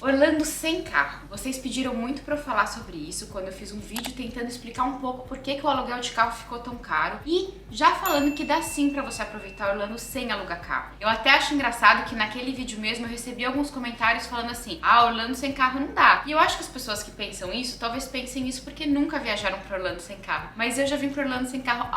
Orlando sem carro. Vocês pediram muito pra eu falar sobre isso quando eu fiz um vídeo tentando explicar um pouco por que o aluguel de carro ficou tão caro e já falando que dá sim pra você aproveitar Orlando sem alugar carro. Eu até acho engraçado que naquele vídeo mesmo eu recebi alguns comentários falando assim: ah, Orlando sem carro não dá. E eu acho que as pessoas que pensam isso, talvez pensem isso porque nunca viajaram pra Orlando sem carro. Mas eu já vim pra Orlando sem carro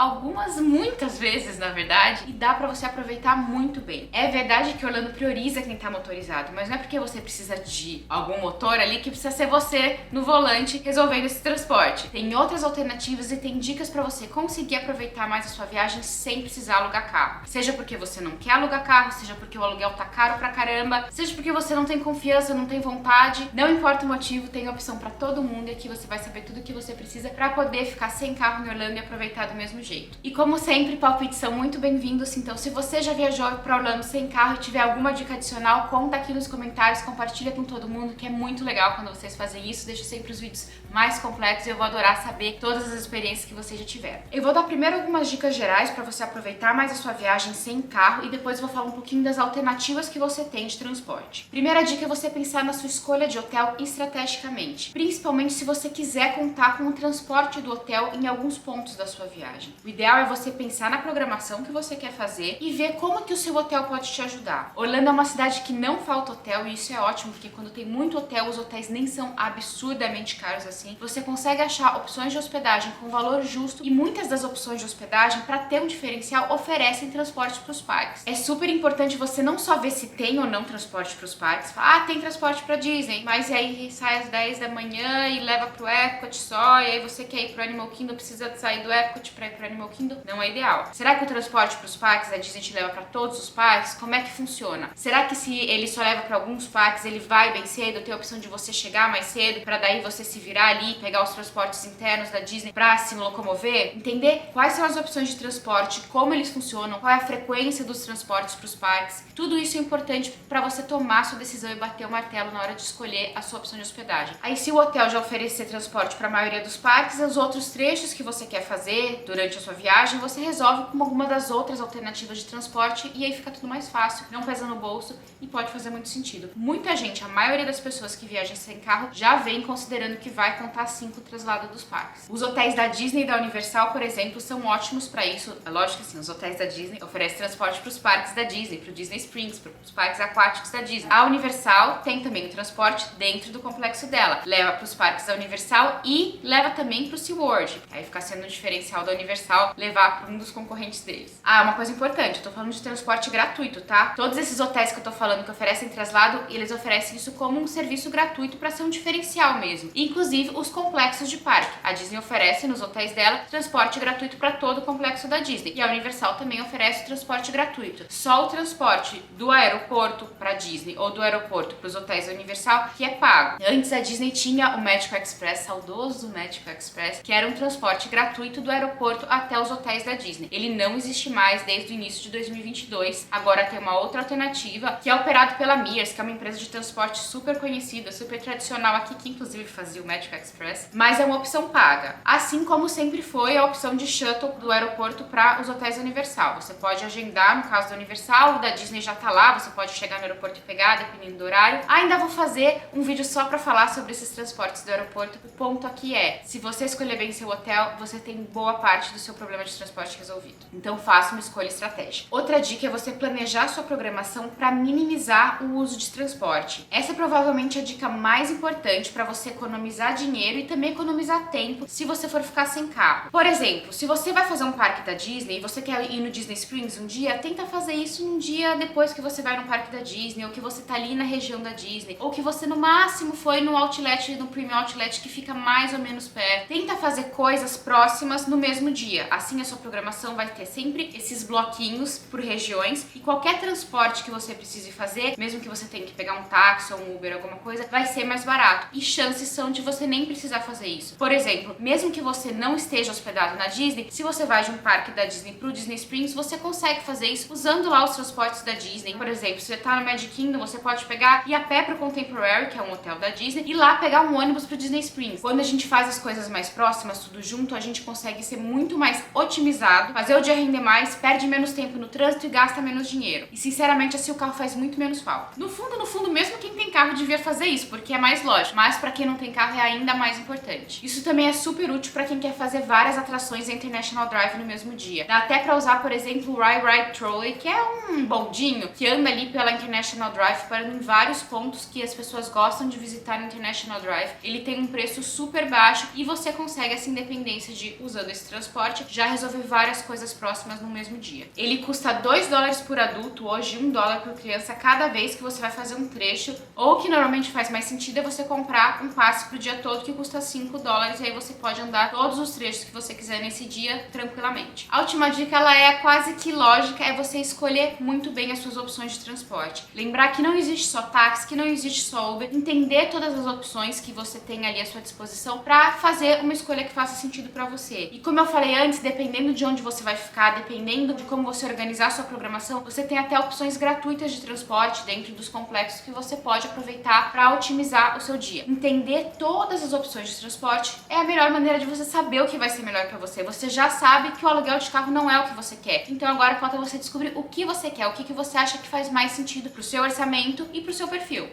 muitas vezes, na verdade, e dá pra você aproveitar muito bem. É verdade que Orlando prioriza quem tá motorizado, mas não é porque você precisa de algum motor ali que precisa ser você no volante resolvendo esse transporte. Tem outras alternativas e tem dicas pra você conseguir aproveitar mais a sua viagem sem precisar alugar carro. Seja porque você não quer alugar carro, seja porque o aluguel tá caro pra caramba, seja porque você não tem confiança, não tem vontade, não importa o motivo, tem opção pra todo mundo e aqui você vai saber tudo o que você precisa pra poder ficar sem carro em Orlando e aproveitar do mesmo jeito. E como sempre, palpites são muito bem-vindos, então se você já viajou pra Orlando sem carro e tiver alguma dica adicional, conta aqui nos comentários, compartilha com todo mundo, que é muito legal quando vocês fazem isso, deixa sempre os vídeos mais completos e eu vou adorar saber todas as experiências que vocês já tiveram. Eu vou dar primeiro algumas dicas gerais pra você aproveitar mais a sua viagem sem carro e depois vou falar um pouquinho das alternativas que você tem de transporte. Primeira dica é você pensar na sua escolha de hotel estrategicamente, principalmente se você quiser contar com o transporte do hotel em alguns pontos da sua viagem. O ideal é você pensar na programação que você quer fazer e ver como que o seu hotel pode te ajudar. Orlando é uma cidade que não falta hotel e isso é ótimo, porque quando tem muito hotel, os hotéis nem são absurdamente caros assim. Você consegue achar opções de hospedagem com valor justo e muitas das opções de hospedagem, para ter um diferencial, oferecem transporte para os parques. É super importante você não só ver se tem ou não transporte para os parques. Ah, tem transporte para Disney, mas aí sai às 10 da manhã e leva pro Epcot só, e aí você quer ir pro Animal Kingdom, precisa sair do Epcot para ir pro Animal Kingdom? Não é ideal. Será que o transporte para os parques, a Disney te leva para todos os parques? Como é que funciona? Será que se ele só leva para alguns parques, ele vai bem cedo, tem a opção de você chegar mais cedo, para daí você se virar ali, pegar os transportes internos da Disney para se locomover? Entender quais são as opções de transporte, como eles funcionam, qual é a frequência dos transportes para os parques. Tudo isso é importante para você tomar sua decisão e bater o martelo na hora de escolher a sua opção de hospedagem. Aí, se o hotel já oferecer transporte para a maioria dos parques, os outros trechos que você quer fazer durante a sua viagem, você resolve com alguma das outras alternativas de transporte e aí fica tudo mais fácil, não pesa no bolso e pode fazer muito sentido. Muita gente, a maioria das pessoas que viajam sem carro já vem considerando que vai contar sim com o traslado dos parques. Os hotéis da Disney e da Universal, por exemplo, são ótimos para isso. É lógico que sim, os hotéis da Disney oferecem transporte para os parques da Disney, para o Disney Springs, para os parques aquáticos da Disney. A Universal tem também o transporte dentro do complexo dela. Leva para os parques da Universal e leva também para o SeaWorld. Aí fica sendo um diferencial da Universal levar para um dos concorrentes deles. Ah, uma coisa importante, eu tô falando de transporte gratuito, tá? Todos esses hotéis que eu tô falando que oferecem traslado, eles oferecem isso como um serviço gratuito para ser um diferencial mesmo. Inclusive os complexos de parque. A Disney oferece nos hotéis dela transporte gratuito para todo o complexo da Disney. E a Universal também oferece transporte gratuito. Só o transporte do aeroporto para Disney ou do aeroporto para os hotéis da Universal que é pago. Antes a Disney tinha o Magical Express, saudoso Magical Express, que era um transporte gratuito do aeroporto até os hotéis da Disney. Ele não existe mais desde o início de 2022. Agora tem uma outra alternativa que é operado pela Mears, que é uma empresa de transporte super conhecida, super tradicional aqui, que inclusive fazia o Magical Express, mas é uma opção paga. Assim como sempre foi a opção de shuttle do aeroporto para os hotéis da Universal. Você pode agendar, no caso da Universal, o da Disney já tá lá, você pode chegar no aeroporto e pegar, dependendo do horário. Ainda vou fazer um vídeo só para falar sobre esses transportes do aeroporto. O ponto aqui é, se você escolher bem seu hotel, você tem boa parte do seu problema de transporte resolvido. Então faça uma escolha estratégica. Outra dica é você planejar sua programação para minimizar o uso de transporte. Essa é provavelmente a dica mais importante para você economizar dinheiro e também economizar tempo se você for ficar sem carro. Por exemplo, se você vai fazer um parque da Disney e você quer ir no Disney Springs um dia, tenta fazer isso um dia depois que você vai no parque da Disney, ou que você tá ali na região da Disney, ou que você no máximo foi no outlet, no Premium Outlet, que fica mais ou menos perto. Tenta fazer coisas próximas no mesmo dia. Assim a sua programação vai ter sempre esses bloquinhos por regiões e qualquer transporte que você precise fazer, mesmo que você tenha que pegar um táxi ou um Uber, alguma coisa, vai ser mais barato. E chances são de você nem precisar fazer isso. Por exemplo, mesmo que você não esteja hospedado na Disney, se você vai de um parque da Disney pro Disney Springs, você consegue fazer isso usando lá os transportes da Disney. Por exemplo, se você tá no Magic Kingdom, você pode pegar e ir a pé pro Contemporary, que é um hotel da Disney, e lá pegar um ônibus pro Disney Springs. Quando a gente faz as coisas mais próximas, tudo junto, a gente consegue ser muito mais otimizado, fazer o dia render mais, perde menos tempo no trânsito e gasta menos dinheiro. E sinceramente, assim o carro faz muito menos falta. No fundo, mesmo quem tem carro devia fazer isso, porque é mais lógico, mas pra quem não tem carro é ainda mais importante. Isso também é super útil pra quem quer fazer várias atrações da International Drive no mesmo dia. Dá até pra usar, por exemplo, o Ride Trolley, que é um bondinho que anda ali pela International Drive, parando em vários pontos que as pessoas gostam de visitar no International Drive. Ele tem um preço super baixo e você consegue essa independência de, usando esse transporte, já resolver várias coisas próximas no mesmo dia. Ele custa $2 por adulto, hoje $1 por criança, cada vez que você vai fazer um trecho, ou que normalmente faz mais sentido é você comprar um passe pro dia todo que custa $5 e aí você pode andar todos os trechos que você quiser nesse dia tranquilamente. A última dica, ela é quase que lógica, é você escolher muito bem as suas opções de transporte. Lembrar que não existe só táxi, que não existe só Uber, entender todas as opções que você tem ali à sua disposição para fazer uma escolha que faça sentido para você. E como eu falei antes, dependendo de onde você vai ficar, dependendo de como você organizar a sua programação, você tem até opções gratuitas de transporte dentro dos complexos que você pode aproveitar para otimizar o seu dia. Entender todas as opções de transporte é a melhor maneira de você saber o que vai ser melhor para você. Você já sabe que o aluguel de carro não é o que você quer. Então agora falta você descobrir o que você quer, o que você acha que faz mais sentido pro seu orçamento e pro seu perfil.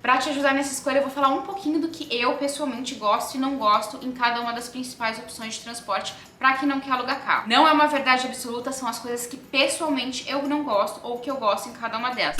Para te ajudar nessa escolha, eu vou falar um pouquinho do que eu pessoalmente gosto e não gosto em cada uma das principais opções de transporte para quem não quer alugar carro. Não é uma verdade absoluta, são as coisas que pessoalmente eu não gosto ou que eu gosto em cada uma delas.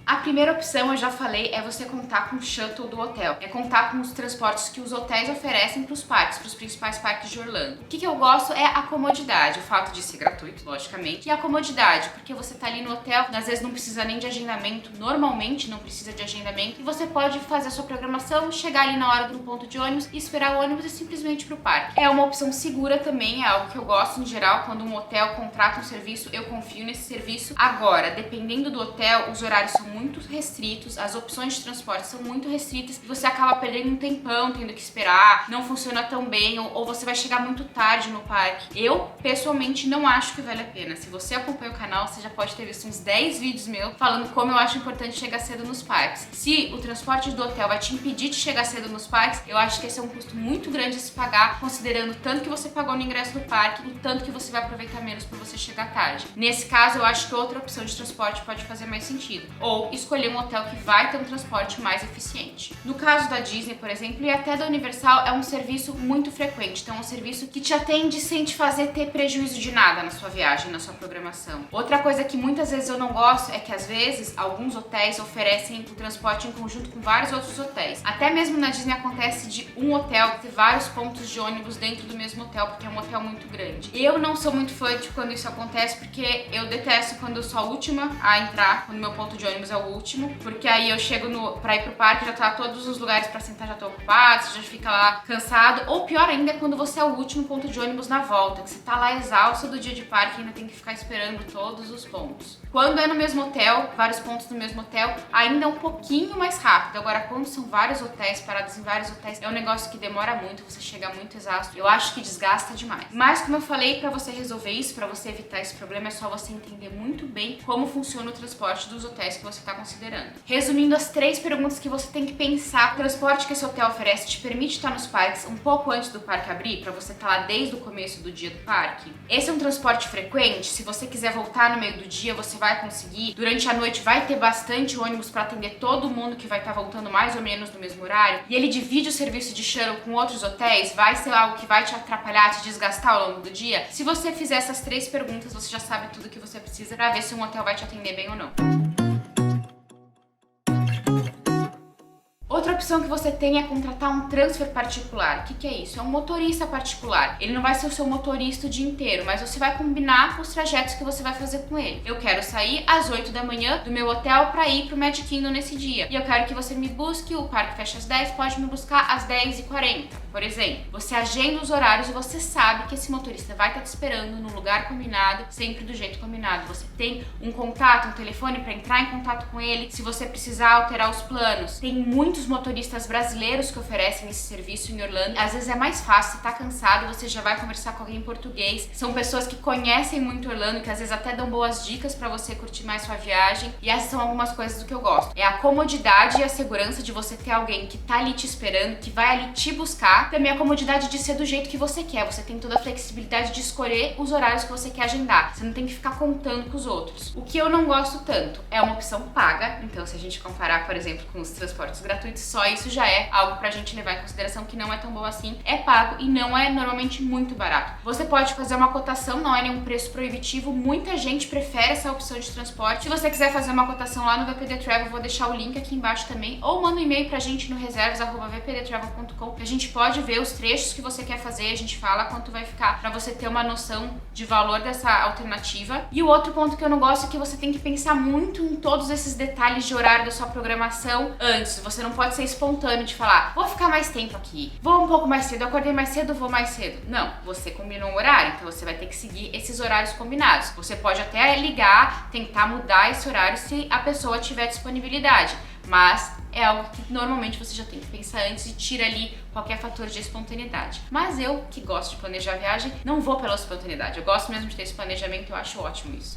A primeira opção, eu já falei, é você contar com o shuttle do hotel. É contar com os transportes que os hotéis oferecem para os parques, para os principais parques de Orlando. O que eu gosto é a comodidade, o fato de ser gratuito, logicamente, e a comodidade, porque você tá ali no hotel, às vezes não precisa nem de agendamento, normalmente não precisa de agendamento, e você pode fazer a sua programação, chegar ali na hora do ponto de ônibus, esperar o ônibus e simplesmente ir pro parque. É uma opção segura também, é algo que eu gosto em geral, quando um hotel contrata um serviço, eu confio nesse serviço. Agora, dependendo do hotel, os horários são muito restritos, as opções de transporte são muito restritas e você acaba perdendo um tempão tendo que esperar, não funciona tão bem ou você vai chegar muito tarde no parque. Eu, pessoalmente, não acho que vale a pena. Se você acompanha o canal, você já pode ter visto uns 10 vídeos meus falando como eu acho importante chegar cedo nos parques. Se o transporte do hotel vai te impedir de chegar cedo nos parques, eu acho que esse é um custo muito grande a se pagar, considerando o tanto que você pagou no ingresso do parque e o tanto que você vai aproveitar menos por você chegar tarde. Nesse caso, eu acho que outra opção de transporte pode fazer mais sentido. Ou escolher um hotel que vai ter um transporte mais eficiente. No caso da Disney, por exemplo, e até da Universal, é um serviço muito frequente. Então é um serviço que te atende sem te fazer ter prejuízo de nada na sua viagem, na sua programação. Outra coisa que muitas vezes eu não gosto é que às vezes alguns hotéis oferecem o transporte em conjunto com vários outros hotéis. Até mesmo na Disney acontece de um hotel ter vários pontos de ônibus dentro do mesmo hotel, porque é um hotel muito grande. Eu não sou muito fã de quando isso acontece, porque eu detesto quando eu sou a última a entrar, quando meu ponto de ônibus é o último, porque aí eu chego pra ir pro parque, já tá todos os lugares pra sentar já estão ocupados, você já fica lá cansado, ou pior ainda é quando você é o último ponto de ônibus na volta, que você tá lá exausto do dia de parque e ainda tem que ficar esperando todos os pontos. Quando é no mesmo hotel, vários pontos no mesmo hotel, ainda é um pouquinho mais rápido. Agora, quando são vários hotéis, paradas em vários hotéis, é um negócio que demora muito, você chega muito exausto, eu acho que desgasta demais. Mas, como eu falei, pra você resolver isso, pra você evitar esse problema, é só você entender muito bem como funciona o transporte dos hotéis que você tá considerando. Resumindo as 3 perguntas que você tem que pensar: o transporte que esse hotel oferece te permite estar nos parques um pouco antes do parque abrir, para você estar lá desde o começo do dia do parque? Esse é um transporte frequente? Se você quiser voltar no meio do dia, você vai conseguir? Durante a noite vai ter bastante ônibus para atender todo mundo que vai estar voltando mais ou menos no mesmo horário? E ele divide o serviço de shuttle com outros hotéis? Vai ser algo que vai te atrapalhar, te desgastar ao longo do dia? Se você fizer essas 3 perguntas, você já sabe tudo que você precisa para ver se um hotel vai te atender bem ou não. Outra opção que você tem é contratar um transfer particular. O que é isso? É um motorista particular. Ele não vai ser o seu motorista o dia inteiro, mas você vai combinar os trajetos que você vai fazer com ele. Eu quero sair às 8 da manhã do meu hotel para ir pro Magic Kingdom nesse dia. E eu quero que você me busque, o parque fecha às 10, pode me buscar às 10h40, por exemplo. Você agenda os horários e você sabe que esse motorista vai estar te esperando no lugar combinado, sempre do jeito combinado. Você tem um contato, um telefone para entrar em contato com ele, se você precisar alterar os planos. Tem muitos motoristas brasileiros que oferecem esse serviço em Orlando. Às vezes é mais fácil, você tá cansado, você já vai conversar com alguém em português. São pessoas que conhecem muito Orlando, que às vezes até dão boas dicas pra você curtir mais sua viagem. E essas são algumas coisas do que eu gosto. É a comodidade e a segurança de você ter alguém que tá ali te esperando, que vai ali te buscar. Também a comodidade de ser do jeito que você quer. Você tem toda a flexibilidade de escolher os horários que você quer agendar. Você não tem que ficar contando com os outros. O que eu não gosto tanto é uma opção paga. Então, se a gente comparar, por exemplo, com os transportes gratuitos, só isso já é algo pra gente levar em consideração que não é tão bom assim. É pago e não é normalmente muito barato. Você pode fazer uma cotação, não é nenhum preço proibitivo. Muita gente prefere essa opção de transporte. Se você quiser fazer uma cotação lá no VPD Travel, eu vou deixar o link aqui embaixo também. Ou manda um e-mail pra gente no reservas@vpdtravel.com, que a gente pode ver os trechos que você quer fazer. A gente fala quanto vai ficar pra você ter uma noção de valor dessa alternativa. E o outro ponto que eu não gosto é que você tem que pensar muito em todos esses detalhes de horário da sua programação antes. Você não pode ser espontâneo de falar, vou ficar mais tempo aqui, vou um pouco mais cedo, acordei mais cedo, vou mais cedo. Não, você combinou um horário, então você vai ter que seguir esses horários combinados. Você pode até ligar, tentar mudar esse horário se a pessoa tiver disponibilidade, mas é algo que normalmente você já tem que pensar antes e tira ali qualquer fator de espontaneidade. Mas eu, que gosto de planejar a viagem, não vou pela espontaneidade. Eu gosto mesmo de ter esse planejamento, eu acho ótimo isso.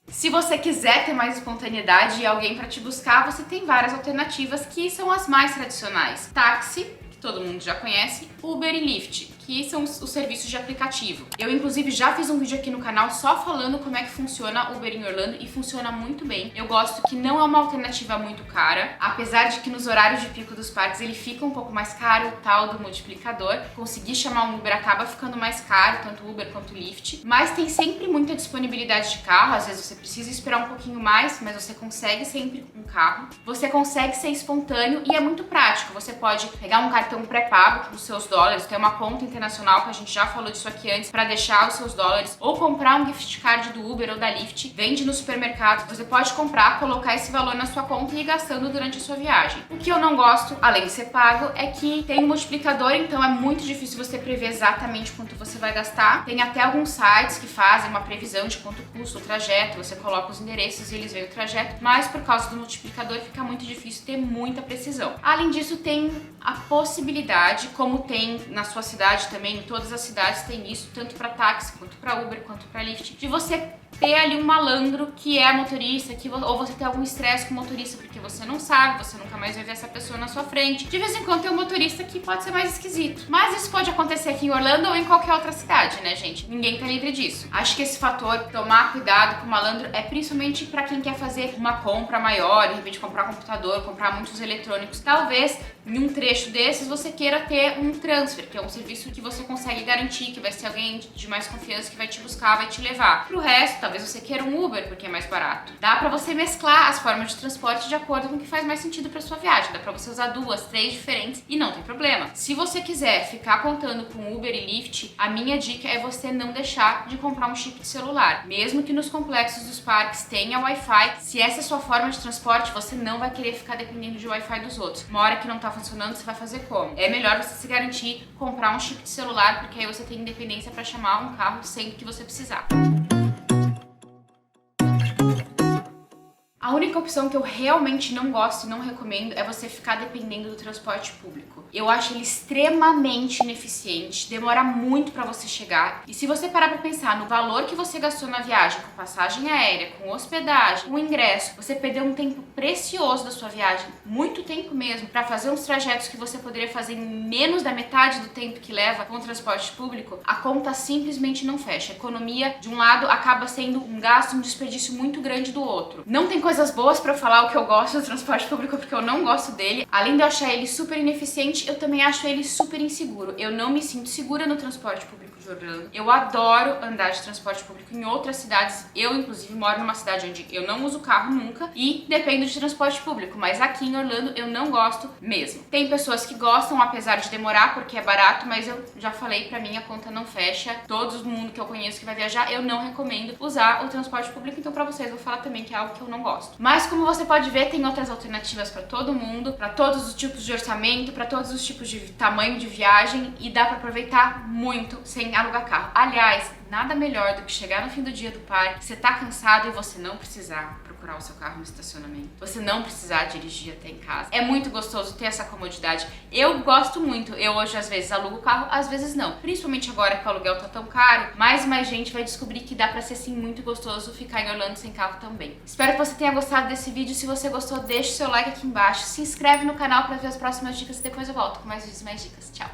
Se você quiser ter mais espontaneidade e alguém para te buscar, você tem várias alternativas que são as mais tradicionais. Táxi, que todo mundo já conhece, Uber e Lyft, que são os serviços de aplicativo. Eu, inclusive, já fiz um vídeo aqui no canal só falando como é que funciona o Uber em Orlando e funciona muito bem. Eu gosto que não é uma alternativa muito cara, apesar de que nos horários de pico dos parques ele fica um pouco mais caro, o tal do multiplicador. Conseguir chamar um Uber acaba ficando mais caro, tanto o Uber quanto o Lyft, mas tem sempre muita disponibilidade de carro. Às vezes você precisa esperar um pouquinho mais, mas você consegue sempre um carro. Você consegue ser espontâneo e é muito prático. Você pode pegar um cartão pré-pago com os seus dólares, ter uma conta internacional, que a gente já falou disso aqui antes, para deixar os seus dólares, ou comprar um gift card do Uber ou da Lyft, vende no supermercado. Você pode comprar, colocar esse valor na sua conta e ir gastando durante a sua viagem. O que eu não gosto, além de ser pago, é que tem um multiplicador, então é muito difícil você prever exatamente quanto você vai gastar. Tem até alguns sites que fazem uma previsão de quanto custa o trajeto, você coloca os endereços e eles veem o trajeto, mas por causa do multiplicador fica muito difícil ter muita precisão. Além disso, tem a possibilidade, como tem na sua cidade também, em todas as cidades tem isso, tanto para táxi, quanto para Uber, quanto para Lyft, de você ter ali um malandro que é motorista, ou você ter algum estresse com o motorista porque você não sabe, você nunca mais vai ver essa pessoa na sua frente. De vez em quando tem um motorista que pode ser mais esquisito. Mas isso pode acontecer aqui em Orlando ou em qualquer outra cidade, né, gente? Ninguém tá livre disso. Acho que esse fator, tomar cuidado com o malandro, é principalmente para quem quer fazer uma compra maior, de repente comprar computador, comprar muitos eletrônicos. Talvez em um trecho desses você queira ter um transfer, que é um serviço que você consegue garantir que vai ser alguém de mais confiança que vai te buscar, vai te levar. Pro resto, talvez você queira um Uber porque é mais barato. Dá pra você mesclar as formas de transporte de acordo com o que faz mais sentido pra sua viagem. Dá pra você usar 2, 3 diferentes e não tem problema. Se você quiser ficar contando com Uber e Lyft, a minha dica é você não deixar de comprar um chip de celular. Mesmo que nos complexos dos parques tenha Wi-Fi, se essa é a sua forma de transporte, você não vai querer ficar dependendo de Wi-Fi dos outros. Uma hora que não tá funcionando, você vai fazer como? É melhor você se garantir comprar um chip de celular, porque aí você tem independência pra chamar um carro sempre que você precisar. A única opção que eu realmente não gosto e não recomendo é você ficar dependendo do transporte público. Eu acho ele extremamente ineficiente, demora muito pra você chegar. E se você parar pra pensar no valor que você gastou na viagem, com passagem aérea, com hospedagem, com ingresso, você perdeu um tempo precioso da sua viagem, muito tempo mesmo, pra fazer uns trajetos que você poderia fazer em menos da metade do tempo que leva com o transporte público, a conta simplesmente não fecha. A economia, de um lado, acaba sendo um gasto, um desperdício muito grande do outro. Não tem coisas boas pra eu falar o que eu gosto do transporte público, porque eu não gosto dele. Além de eu achar ele super ineficiente, eu também acho ele super inseguro. Eu não me sinto segura no transporte público de Orlando. Eu adoro andar de transporte público em outras cidades. Eu, inclusive, moro numa cidade onde eu não uso carro nunca e dependo de transporte público. Mas aqui em Orlando eu não gosto mesmo. Tem pessoas que gostam, apesar de demorar, porque é barato, mas eu já falei, pra mim a conta não fecha. Todo mundo que eu conheço que vai viajar, eu não recomendo usar o transporte público. Então pra vocês eu vou falar também que é algo que eu não gosto. Mas como você pode ver, tem outras alternativas pra todo mundo, pra todos os tipos de orçamento, pra todos os tipos de tamanho de viagem e dá pra aproveitar muito sem alugar carro. Aliás, nada melhor do que chegar no fim do dia do parque, você tá cansado e você não precisar procurar o seu carro no estacionamento. Você não precisar dirigir até em casa. É muito gostoso ter essa comodidade. Eu gosto muito. Eu hoje às vezes alugo o carro, às vezes não. Principalmente agora que o aluguel tá tão caro, mais e mais gente vai descobrir que dá pra ser assim muito gostoso ficar em Orlando sem carro também. Espero que você tenha gostado desse vídeo. Se você gostou, deixa o seu like aqui embaixo. Se inscreve no canal pra ver as próximas dicas e depois eu volto com mais vídeos e mais dicas. Tchau!